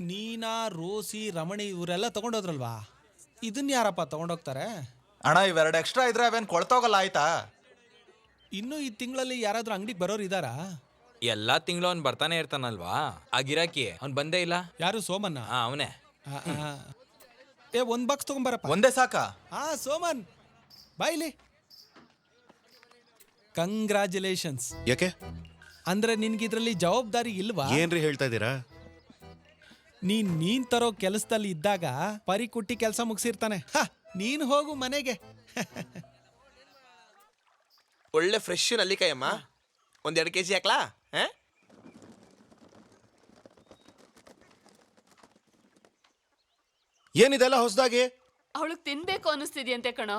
ನೀನಾ, ರೋಸಿ, ರಮಣಿ ಇವರೆಲ್ಲ ತಗೊಂಡೋದ್ರಲ್ವಾ? ಇದನ್ನ ಯಾರಪ್ಪ ತಗೊಂಡೋಗ್ತಾರೆ? ಅಣ್ಣ ಇವೆರಡು ಎಕ್ಸ್ಟ್ರಾ ಇದ್ರೆ ಅವೇನು ಕೊಳ್ತೋಗಲ್ಲ ಆಯ್ತಾ? ಇನ್ನು ಈ ತಿಂಗಳಲ್ಲಿ ಯಾರಾದ್ರೂ ಅಂಗಡಿಗೆ ಬರೋರು ಇದಾರಾ? ಎಲ್ಲಾ ತಿಂಗಳು ಅವ್ನು ಬರ್ತಾನೆ ಇರ್ತಾನಲ್ವಾ, ಆ ಗಿರಾಕಿ ಅವ್ನು ಬಂದೇ ಇಲ್ಲ. ಯಾರು, ಸೋಮನ್ನ? ಅವನೇ. ಒಂದ್ ಬಾಕ್ಸ್ ತಗೊಂಬರಪ್ಪ. ಒಂದೇ ಸಾಕಾ? ಸೋಮನ್ ಬಾಯ್ಲಿ. ಕಂಗ್ರ್ಯಾಚುಲೇಷನ್ಸ್. ಯಾಕೆ? ಅಂದ್ರೆ ನಿನ್ಗಿದ್ರಲ್ಲಿ ಜವಾಬ್ದಾರಿ ಇಲ್ವಾ? ಏನ್ರಿ ಹೇಳ್ತಾ ಇದ್ದೀರಾ? ನೀನ್ ತರೋ ಕೆಲಸದಲ್ಲಿ ಇದ್ದಾಗ ಪರಿ ಕುಟ್ಟಿ ಕೆಲಸ ಮುಗಿಸಿರ್ತಾನೆ. ನೀನ್ ಹೋಗು ಮನೆಗೆ. ಒಳ್ಳೆ ಫ್ರೆಶ್ ನಲ್ಲಿಕಾಯಮ್ಮ, 1-2 kg ಹಾಕ್ಲಾ? ಏನಿದೆಲ್ಲ ಹೊಸದಾಗಿ? ಅವಳಿಗೆ ತಿನ್ಬೇಕು ಅನಿಸ್ತಿದ್ಯಂತೆ ಕಣೋ.